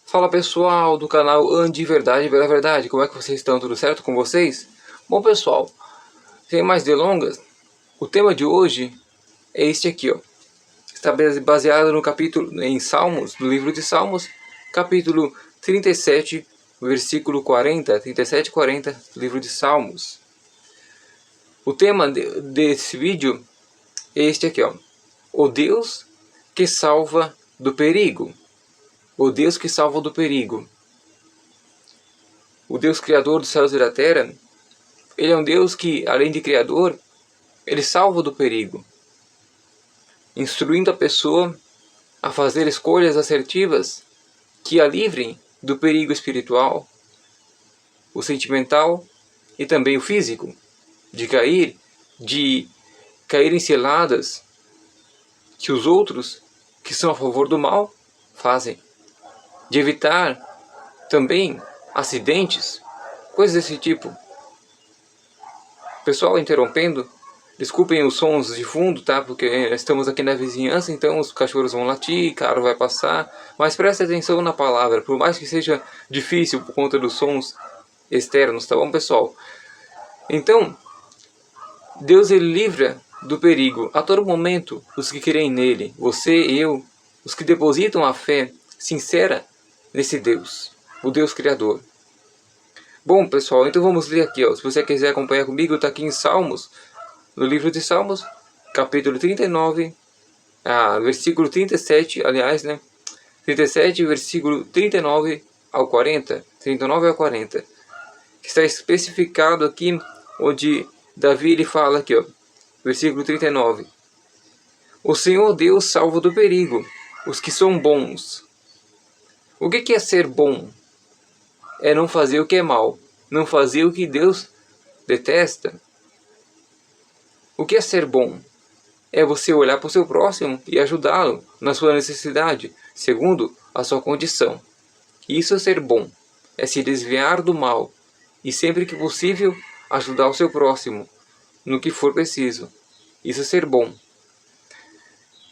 Fala pessoal do canal Ande Verdade pela Verdade, como é que vocês estão? Tudo certo com vocês? Bom pessoal, sem mais delongas, o tema de hoje é este aqui, ó. Está baseado no capítulo em Salmos, do livro de Salmos, capítulo 37, versículo 40, 37 e 40, livro de Salmos. O tema desse vídeo é este aqui, ó. O Deus que salva do perigo. O Deus que salva do perigo. O Deus Criador dos céus e da terra, Ele é um Deus que, além de Criador, Ele salva do perigo, instruindo a pessoa a fazer escolhas assertivas que a livrem do perigo espiritual, o sentimental e também o físico, de cair em ciladas que os outros, que são a favor do mal, fazem, de evitar também acidentes, coisas desse tipo. Pessoal, interrompendo, desculpem os sons de fundo, tá? Porque estamos aqui na vizinhança, então os cachorros vão latir, carro vai passar, mas preste atenção na palavra, por mais que seja difícil por conta dos sons externos, tá bom, pessoal? Então, Deus ele livra do perigo a todo momento os que creem nele, você, eu, os que depositam a fé sincera nesse Deus, o Deus Criador. Bom, pessoal, então vamos ler aqui, ó. Se você quiser acompanhar comigo, está aqui em Salmos, no livro de Salmos, capítulo 39, versículo 37, aliás, né? 37, versículo 39 ao 40, 39 ao 40, que está especificado aqui, onde Davi ele fala aqui, ó, versículo 39. O Senhor Deus salva do perigo os que são bons. O que é ser bom? É não fazer o que é mal, não fazer o que Deus detesta. O que é ser bom? É você olhar para o seu próximo e ajudá-lo na sua necessidade, segundo a sua condição. Isso é ser bom, é se desviar do mal e sempre que possível ajudar o seu próximo no que for preciso. Isso é ser bom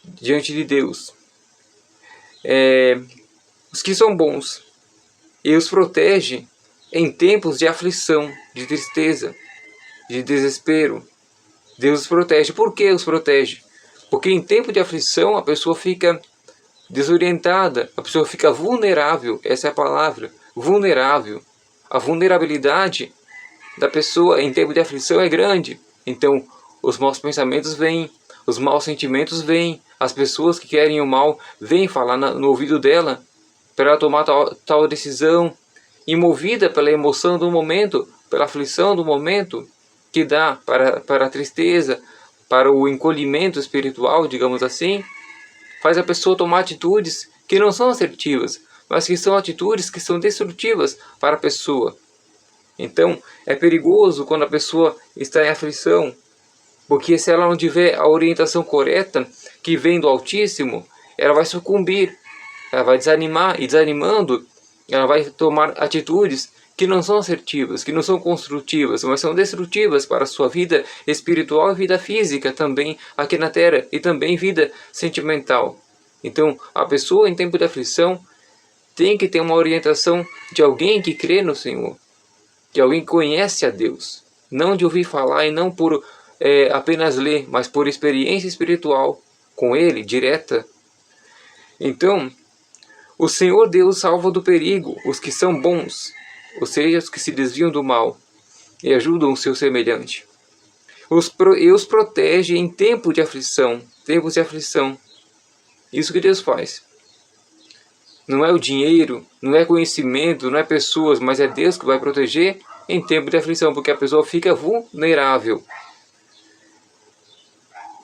diante de Deus. Os que são bons, Ele os protege em tempos de aflição, de tristeza, de desespero. Deus os protege. Por que os protege? Porque em tempo de aflição a pessoa fica desorientada, a pessoa fica vulnerável, essa é a palavra, vulnerável. A vulnerabilidade da pessoa em tempo de aflição é grande. Então os maus pensamentos vêm, os maus sentimentos vêm, as pessoas que querem o mal vêm falar no ouvido dela para ela tomar tal decisão, e movida pela emoção do momento, pela aflição do momento, que dá para a tristeza, para o encolhimento espiritual, digamos assim, faz a pessoa tomar atitudes que não são assertivas, mas que são atitudes que são destrutivas para a pessoa. Então, é perigoso quando a pessoa está em aflição, porque se ela não tiver a orientação correta, que vem do Altíssimo, ela vai sucumbir, ela vai desanimar, e desanimando, ela vai tomar atitudes que não são assertivas, que não são construtivas, mas são destrutivas para a sua vida espiritual e vida física também aqui na Terra, e também vida sentimental. Então, a pessoa em tempo de aflição tem que ter uma orientação de alguém que crê no Senhor, de alguém que conhece a Deus, não de ouvir falar e não por apenas ler, mas por experiência espiritual com Ele, direta. Então, o Senhor Deus salva do perigo os que são bons, ou seja, os que se desviam do mal e ajudam o seu semelhante. E os protege em tempo de aflição, tempos de aflição. Isso que Deus faz. Não é o dinheiro, não é conhecimento, não é pessoas, mas é Deus que vai proteger em tempo de aflição, porque a pessoa fica vulnerável.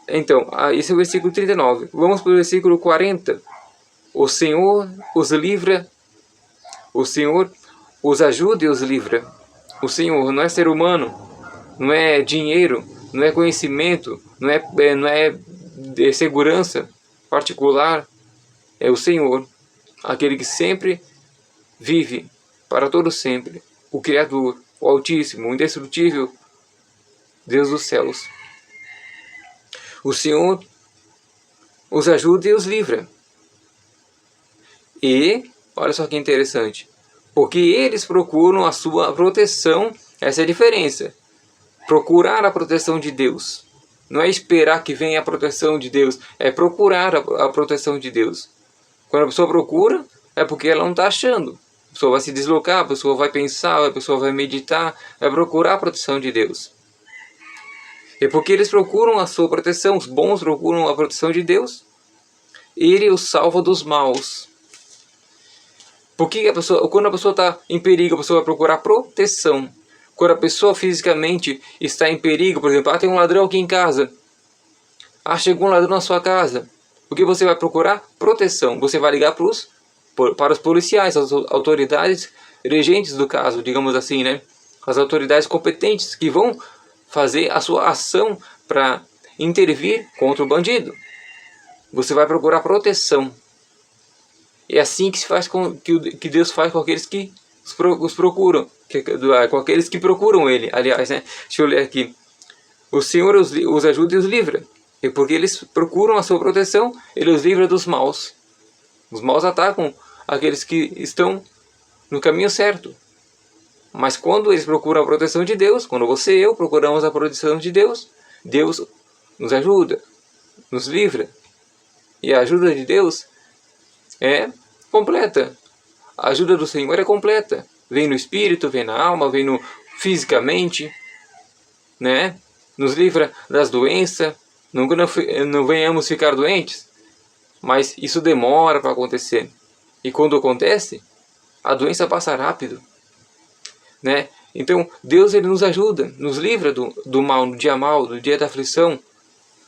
Então, esse é o versículo 39. Vamos para o versículo 40. O Senhor os livra, o Senhor os ajuda e os livra. O Senhor não é ser humano, não é dinheiro, não é conhecimento, não é segurança particular. É o Senhor, aquele que sempre vive para todo sempre, o Criador, o Altíssimo, o Indestrutível, Deus dos céus. O Senhor os ajuda e os livra. E Olha só que interessante. Porque eles procuram a sua proteção, essa é a diferença. Procurar a proteção de Deus. Não é esperar que venha a proteção de Deus, é procurar a proteção de Deus. Quando a pessoa procura, é porque ela não está achando. A pessoa vai se deslocar, a pessoa vai pensar, a pessoa vai meditar, vai procurar a proteção de Deus. É porque eles procuram a sua proteção, os bons procuram a proteção de Deus, Ele os salva dos maus. Porque quando a pessoa está em perigo, a pessoa vai procurar proteção. Quando a pessoa fisicamente está em perigo, por exemplo, tem um ladrão aqui em casa. Chegou um ladrão na sua casa. O que você vai procurar? Proteção. Você vai ligar para os policiais, as autoridades regentes do caso, digamos assim, né? As autoridades competentes que vão fazer a sua ação para intervir contra o bandido. Você vai procurar proteção. É assim que se faz que Deus faz com aqueles que os procuram, com aqueles que procuram Ele. Aliás, né? Deixa eu ler aqui. O Senhor os ajuda e os livra. E porque eles procuram a sua proteção, Ele os livra dos maus. Os maus atacam aqueles que estão no caminho certo. Mas quando eles procuram a proteção de Deus, quando você e eu procuramos a proteção de Deus, Deus nos ajuda, nos livra. E a ajuda de Deus é completa. A ajuda do Senhor é completa. Vem no espírito, vem na alma, vem no fisicamente, né? Nos livra das doenças. Não venhamos ficar doentes, mas isso demora para acontecer. E quando acontece, a doença passa rápido, né? Então Deus ele nos ajuda, nos livra do mal, do dia da aflição,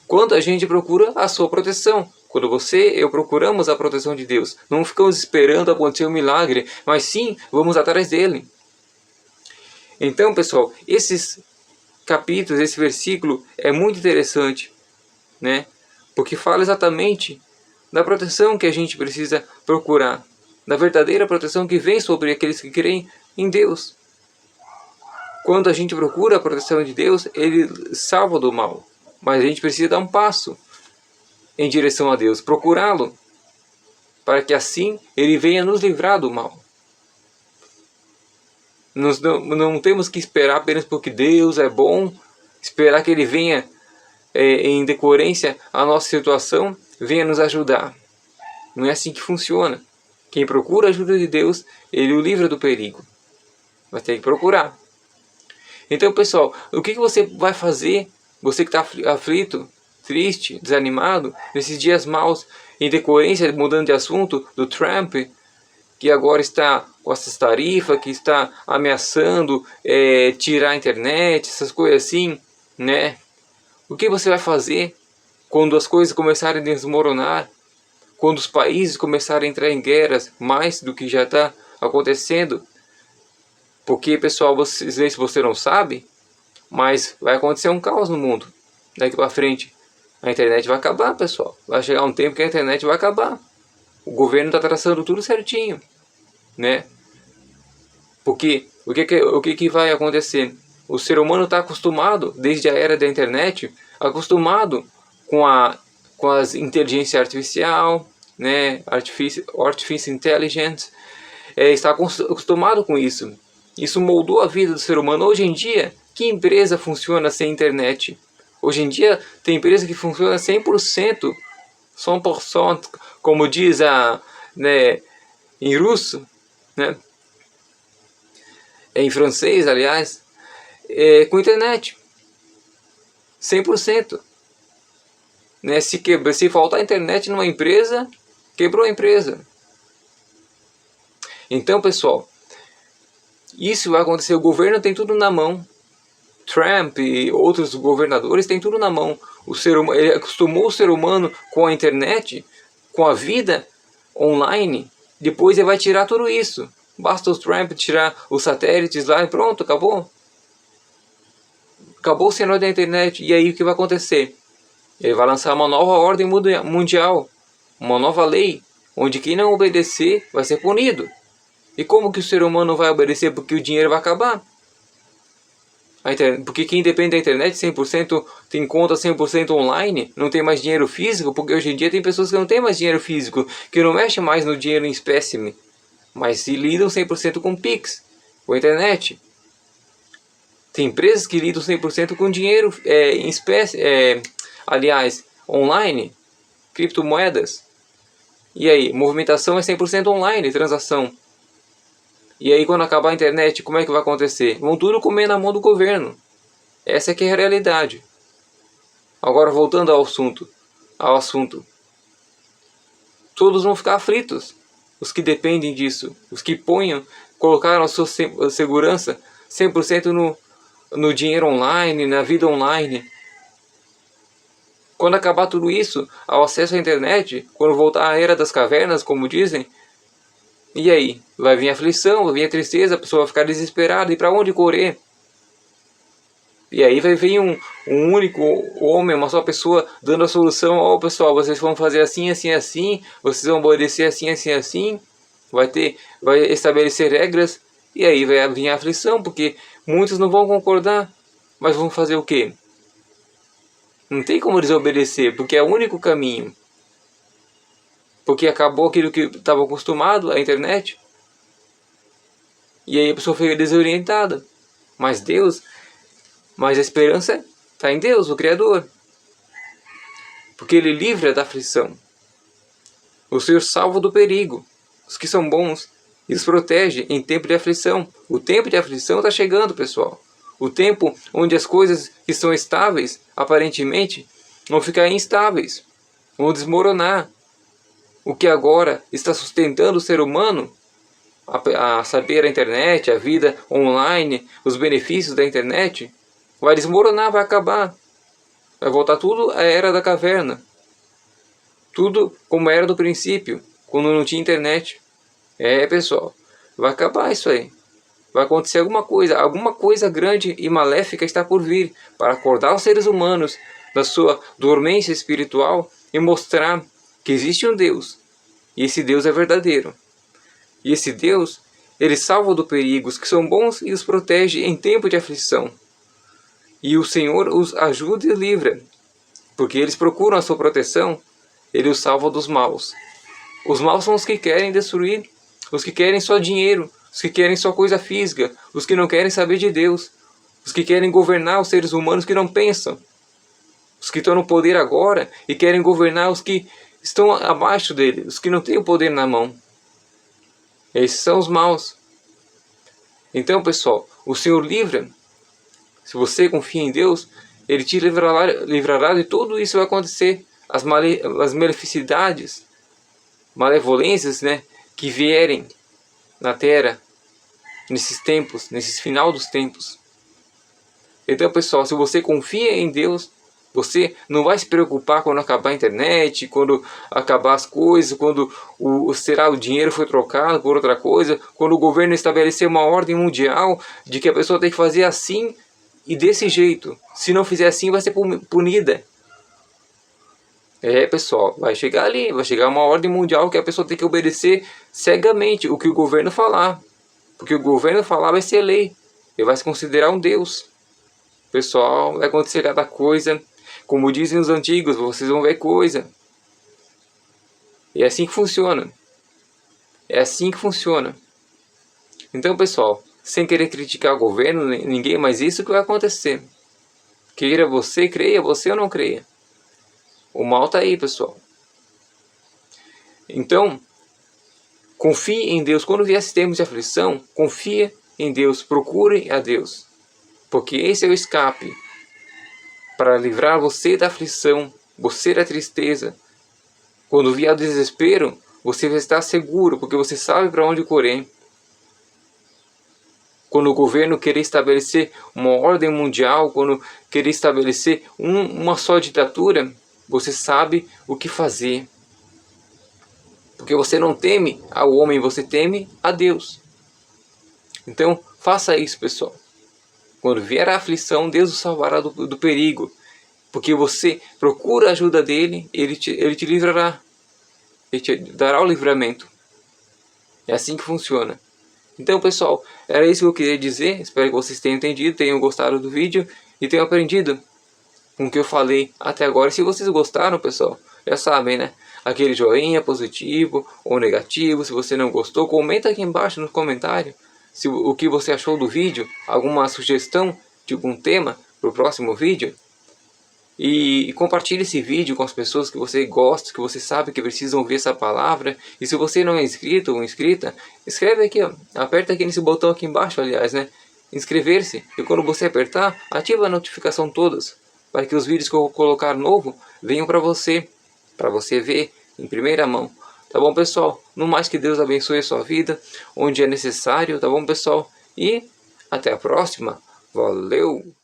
quando a gente procura a sua proteção. Quando você e eu procuramos a proteção de Deus, não ficamos esperando acontecer um milagre, mas sim vamos atrás dele. Então, pessoal, esses capítulos, esse versículo é muito interessante, né? Porque fala exatamente da proteção que a gente precisa procurar, da verdadeira proteção que vem sobre aqueles que creem em Deus. Quando a gente procura a proteção de Deus, Ele salva do mal. Mas a gente precisa dar um passo em direção a Deus, procurá-lo, para que assim Ele venha nos livrar do mal. Nós não temos que esperar apenas porque Deus é bom, esperar que Ele venha em decorrência à nossa situação, venha nos ajudar. Não é assim que funciona. Quem procura a ajuda de Deus, Ele o livra do perigo. Mas tem que procurar. Então, pessoal, o que você vai fazer, você que está aflito, triste, desanimado, nesses dias maus, em decorrência, mudando de assunto, do Trump, que agora está com essas tarifas, que está ameaçando tirar a internet, essas coisas assim, né? O que você vai fazer quando as coisas começarem a desmoronar? Quando os países começarem a entrar em guerras, mais do que já está acontecendo? Porque, pessoal, vocês veem se você não sabe, mas vai acontecer um caos no mundo. Daqui para frente, a internet vai acabar, pessoal. Vai chegar um tempo que a internet vai acabar. O governo está traçando tudo certinho, né? Porque o que vai acontecer? O ser humano está acostumado, desde a era da internet, acostumado com as inteligência artificial, né? Artificial Intelligence, está acostumado com isso. Isso moldou a vida do ser humano. Hoje em dia, que empresa funciona sem internet? Hoje em dia, tem empresa que funciona 100%, 100%, como diz em russo, né? Em francês, aliás, com internet. 100%. Né? Se faltar internet numa empresa, quebrou a empresa. Então, pessoal, isso vai acontecer. O governo tem tudo na mão. Trump e outros governadores têm tudo na mão. Ele acostumou o ser humano com a internet, com a vida online. Depois ele vai tirar tudo isso. Basta o Trump tirar os satélites lá e pronto, acabou. Acabou o sinal da internet. E aí o que vai acontecer? Ele vai lançar uma nova ordem mundial. Uma nova lei. Onde quem não obedecer vai ser punido. E como que o ser humano vai obedecer? Porque o dinheiro vai acabar. Porque quem depende da internet 100%, tem conta 100% online, não tem mais dinheiro físico, porque hoje em dia tem pessoas que não têm mais dinheiro físico, que não mexem mais no dinheiro em espécime. mas se lidam 100% com Pix, com internet. Tem empresas que lidam 100% com dinheiro em espécie, aliás, online, criptomoedas. E aí, movimentação é 100% online, transação. E aí quando acabar a internet, como é que vai acontecer? Vão tudo comer na mão do governo. Essa é que é a realidade. Agora voltando ao assunto. Todos vão ficar aflitos. Os que dependem disso. Os que colocaram a sua segurança 100% no dinheiro online, na vida online. Quando acabar tudo isso, ao acesso à internet, quando voltar à era das cavernas, como dizem, e aí? Vai vir a aflição, vai vir a tristeza, a pessoa vai ficar desesperada, e para onde correr? E aí vai vir um único homem, uma só pessoa, dando a solução. Ó, pessoal, vocês vão fazer assim, assim, assim, vocês vão obedecer assim, assim, assim, vai estabelecer regras, e aí vai vir a aflição, porque muitos não vão concordar, mas vão fazer o quê? Não tem como desobedecer, porque é o único caminho. Porque acabou aquilo que estava acostumado, a internet. E aí a pessoa fica desorientada. Mas a esperança está em Deus, o Criador. Porque Ele livra da aflição. O Senhor salva do perigo. Os que são bons, e os protege em tempo de aflição. O tempo de aflição está chegando, pessoal. O tempo onde as coisas que são estáveis, aparentemente, vão ficar instáveis. Vão desmoronar. O que agora está sustentando o ser humano, a saber, a internet, a vida online, os benefícios da internet, vai desmoronar, vai acabar. Vai voltar tudo à era da caverna. Tudo como era do princípio, quando não tinha internet. Pessoal, vai acabar isso aí. Vai acontecer alguma coisa grande e maléfica está por vir, para acordar os seres humanos da sua dormência espiritual e mostrar que existe um Deus, e esse Deus é verdadeiro. E esse Deus, Ele salva do perigo os que são bons e os protege em tempo de aflição. E o Senhor os ajuda e livra, porque eles procuram a sua proteção, Ele os salva dos maus. Os maus são os que querem destruir, os que querem só dinheiro, os que querem só coisa física, os que não querem saber de Deus, os que querem governar os seres humanos que não pensam, os que estão no poder agora e querem governar os que estão abaixo dele, os que não têm o poder na mão. Esses são os maus. Então, pessoal, o Senhor livra. Se você confia em Deus, Ele te livrará de tudo isso que vai acontecer. As maleficidades, malevolências, que vierem na terra, nesses tempos, nesses final dos tempos. Então, pessoal, se você confia em Deus, você não vai se preocupar quando acabar a internet, quando acabar as coisas, quando o dinheiro foi trocado por outra coisa, quando o governo estabelecer uma ordem mundial de que a pessoa tem que fazer assim e desse jeito. Se não fizer assim, vai ser punida. Pessoal, vai chegar ali, vai chegar uma ordem mundial que a pessoa tem que obedecer cegamente o que o governo falar. Porque o governo falar vai ser lei. Ele vai se considerar um Deus. Pessoal, vai acontecer cada coisa. Como dizem os antigos, vocês vão ver coisa. E é assim que funciona. É assim que funciona. Então, pessoal, sem querer criticar o governo, ninguém, mas isso que vai acontecer. Queira você, creia você ou não creia. O mal está aí, pessoal. Então, confie em Deus. Quando vier tempos de aflição, confie em Deus. Procure a Deus. Porque esse é o escape para livrar você da aflição, você da tristeza. Quando vier o desespero, você vai estar seguro, porque você sabe para onde correr. Quando o governo querer estabelecer uma ordem mundial, quando querer estabelecer uma só ditadura, você sabe o que fazer. Porque você não teme ao homem, você teme a Deus. Então, faça isso, pessoal. Quando vier a aflição, Deus o salvará do perigo. Porque você procura a ajuda dele, ele te livrará. Ele te dará o livramento. É assim que funciona. Então, pessoal, era isso que eu queria dizer. Espero que vocês tenham entendido, tenham gostado do vídeo e tenham aprendido com o que eu falei até agora. Se vocês gostaram, pessoal, Já sabem, né? Aquele joinha positivo ou negativo. Se você não gostou, comenta aqui embaixo no comentário o que você achou do vídeo, alguma sugestão de algum tema para o próximo vídeo. E compartilhe esse vídeo com as pessoas que você gosta, que você sabe que precisam ouvir essa palavra. E se você não é inscrito ou inscrita, inscreve aqui, ó. Aperta aqui nesse botão aqui embaixo, aliás, né? Inscrever-se. E quando você apertar, ativa a notificação todas, para que os vídeos que eu vou colocar novo venham para você ver em primeira mão. Tá bom, pessoal? No mais, que Deus abençoe a sua vida, onde é necessário, tá bom, pessoal? E até a próxima. Valeu!